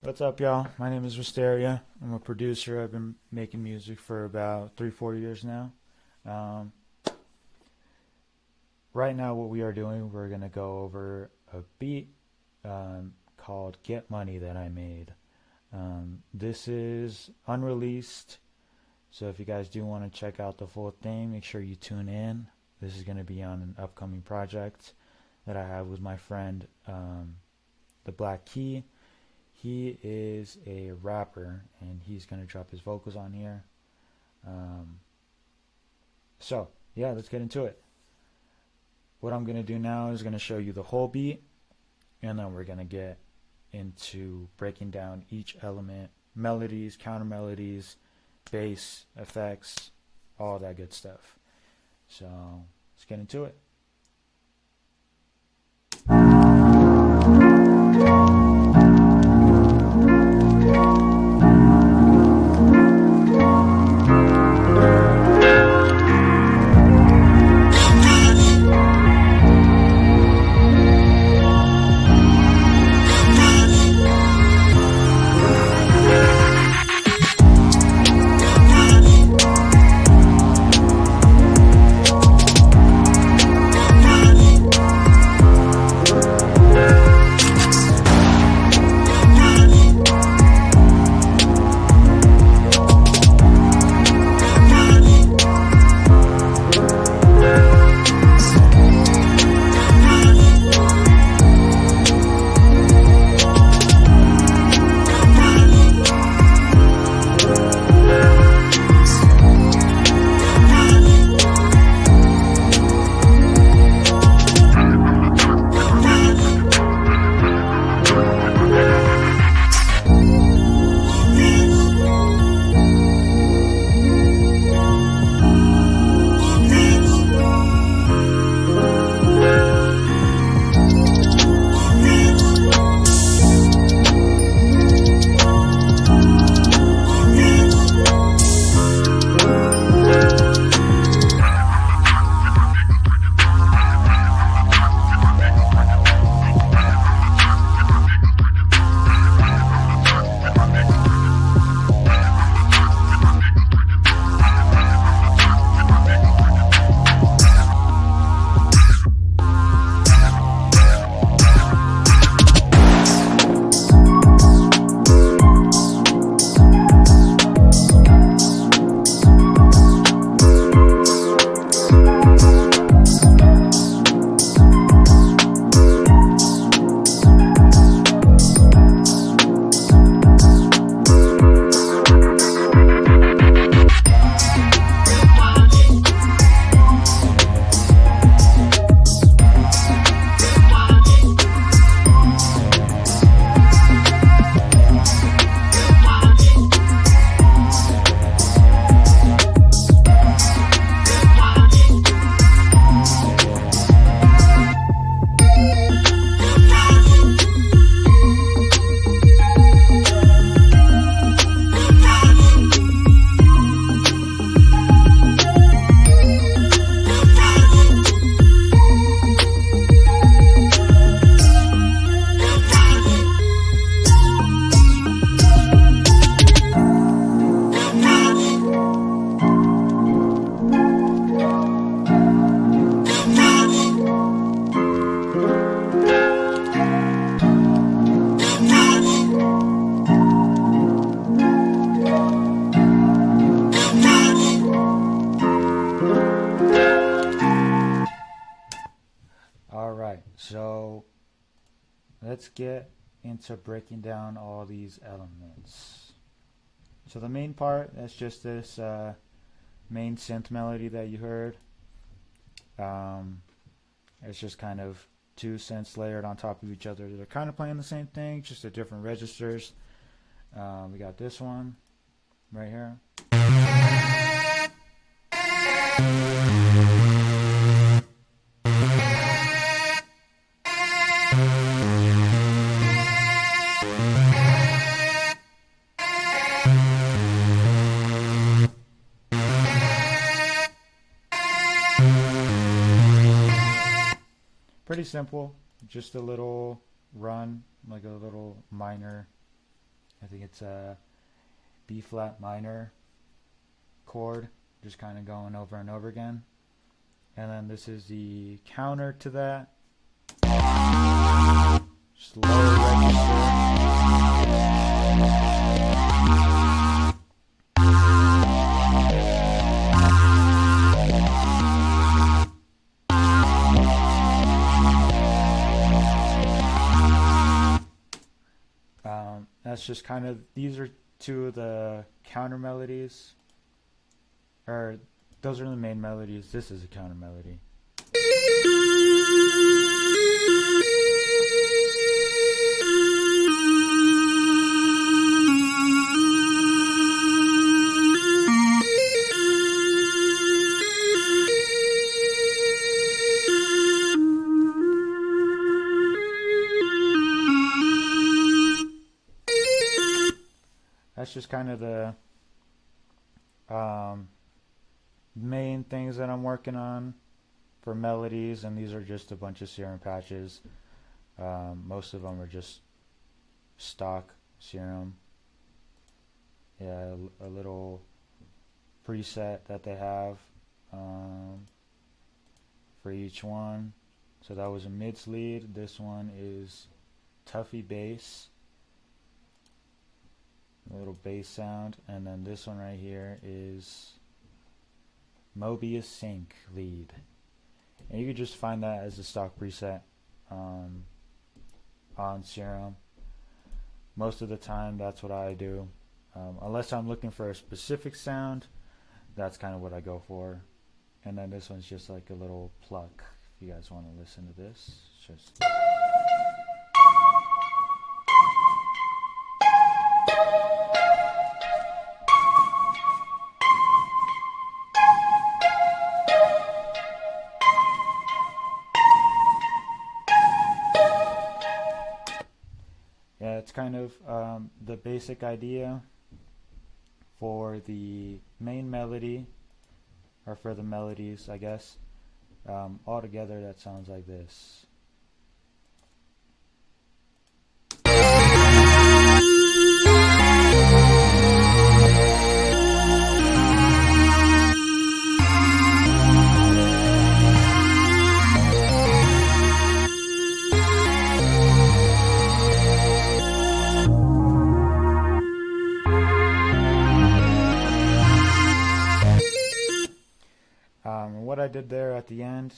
What's up, y'all? My name is WXSTERIA. I'm a producer. I've been making music for about 3, 4 years now. Um, right now, what we are doing, we're going to go over a beat called Get Money that I made. This is unreleased, so if you guys do want to check out the full thing, make sure you tune in. This is going to be on an upcoming project that I have with my friend, the Black Key. He is a rapper, and he's going to drop his vocals on here. Um, yeah, let's get into it. What I'm going to do now is going to show you the whole beat, and then we're going to get into breaking down each element, melodies, counter melodies, bass, effects, all that good stuff. So let's get into it. All right, so let's get into breaking down all these elements. So the main part, that's just this main synth melody that you heard. It's just kind of two synths layered on top of each other. They're kind of playing the same thing, just at different registers. We got this one right here. Pretty simple, just a little run, like a little minor I think it's a B flat minor chord, just kind of going over and over again. And then this is the counter to that. Just lower register. That's just kind of, these are two of the counter melodies, or those are the main melodies. This is a counter melody. That's just kind of the main things that I'm working on for melodies, and these are just a bunch of serum patches. Most of them are just stock serum. Yeah, a little preset that they have for each one. So that was a mids lead. This one is Tuffy bass. A little bass sound, and then this one right here is Mobius Sync lead, and you could just find that as a stock preset on Serum. Most of the time that's what I do, unless I'm looking for a specific sound. That's kind of what I go for. And then this one's just like a little pluck. If you guys want to listen to this, it's just yeah, it's kind of the basic idea for the main melody, or for the melodies, I guess. All together, that sounds like this. What I did there at the end,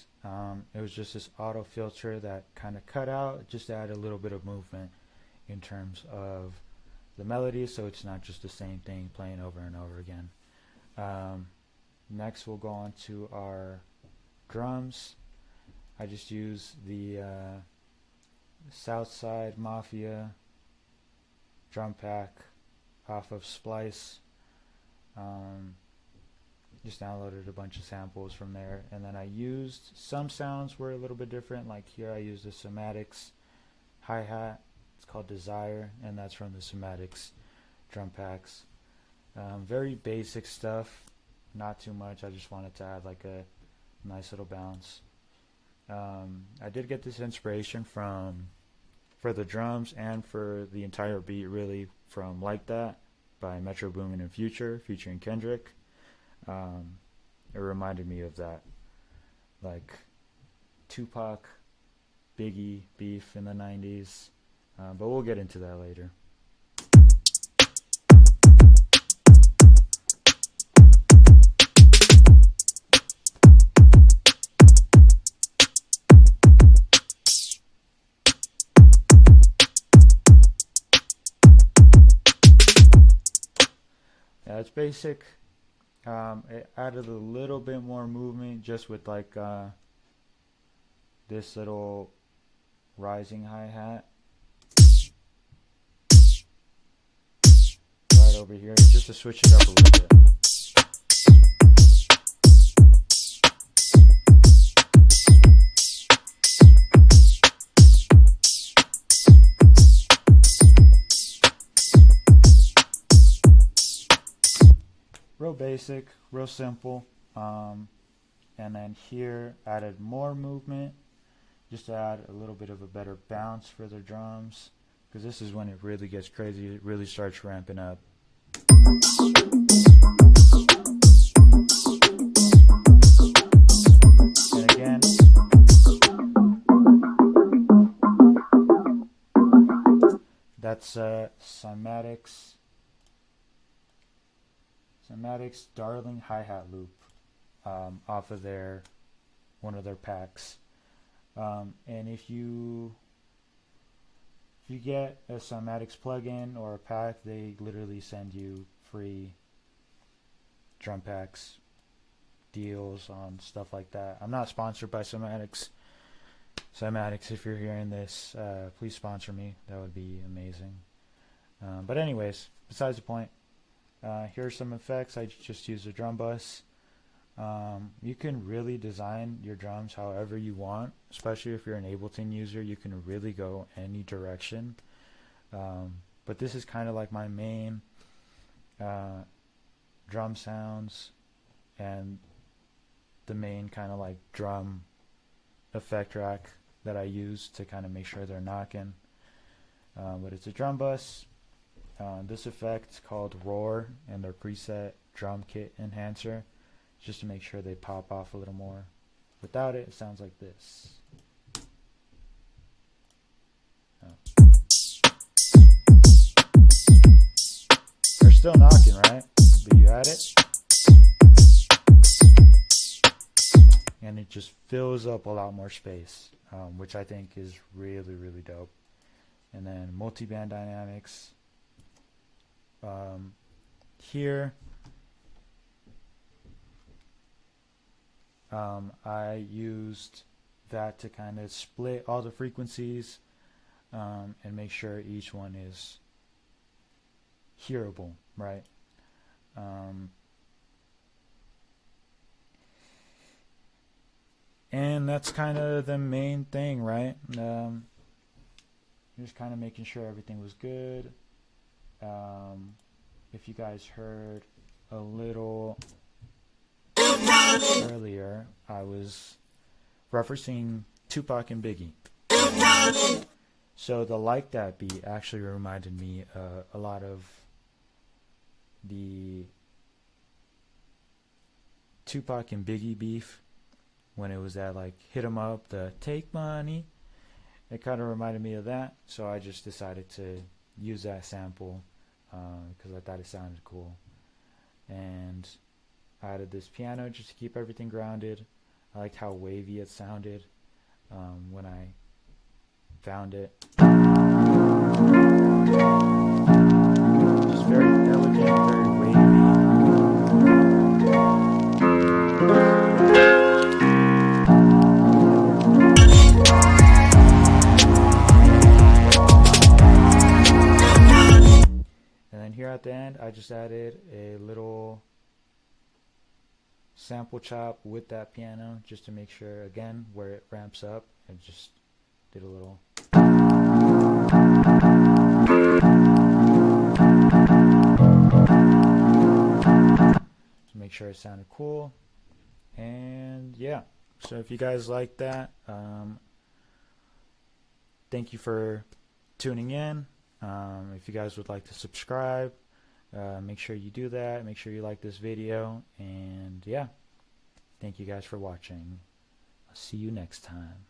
it was just this auto filter that kind of cut out, just to add a little bit of movement in terms of the melody, so it's not just the same thing playing over and over again. Next we'll go on to our drums. I just use the Southside Mafia drum pack off of Splice. Just downloaded a bunch of samples from there, and then I used some sounds were a little bit different. Like here I used the Somatics hi-hat. It's called Desire, and that's from the Somatics drum packs. Very basic stuff, not too much. I just wanted to add like a nice little bounce. I did get this inspiration for the drums and for the entire beat really from Like That by Metro Boomin and Future featuring Kendrick. It reminded me of that, like Tupac, Biggie beef in the 90s, but we'll get into that later. Yeah, it's basic. It added a little bit more movement just with like this little rising hi-hat right over here, just to switch it up a little bit. Real basic, real simple, and then here added more movement just to add a little bit of a better bounce for the drums, because this is when it really gets crazy. It really starts ramping up. And again, that's Cymatics Darling hi-hat loop off of one of their packs. And if you get a Cymatics plugin or a pack, they literally send you free drum packs, deals on stuff like that. I'm not sponsored by Cymatics. If you're hearing this, please sponsor me. That would be amazing. But anyways, besides the point, here are some effects. I just used a drum bus. You can really design your drums however you want, especially if you're an Ableton user. You can really go any direction. But this is kind of like my main drum sounds and the main kind of like drum effect rack that I use to kind of make sure they're knocking. But it's a drum bus. This effect called Roar and their preset drum kit enhancer, just to make sure they pop off a little more. Without it, it sounds like this. They're still knocking, right? But you add it, and it just fills up a lot more space, which I think is really, really dope. And then multi-band dynamics. Here, I used that to kind of split all the frequencies and make sure each one is hearable, right? And that's kind of the main thing, right? Just kind of making sure everything was good. If you guys heard a little earlier, I was referencing Tupac and Biggie. So the Like That beat actually reminded me a lot of the Tupac and Biggie beef when it was that like hit 'em up, the take money. It kind of reminded me of that, so I just decided to use that sample because I thought it sounded cool. And I added this piano just to keep everything grounded. I liked how wavy it sounded when I found it. Just very elegant, very wavy. And then here at the end, I just added a little sample chop with that piano just to make sure, again, where it ramps up, and just did a little. To make sure it sounded cool. And yeah, so if you guys like that, thank you for tuning in. If you guys would like to subscribe, make sure you do that. Make sure you like this video. And yeah, thank you guys for watching. I'll see you next time.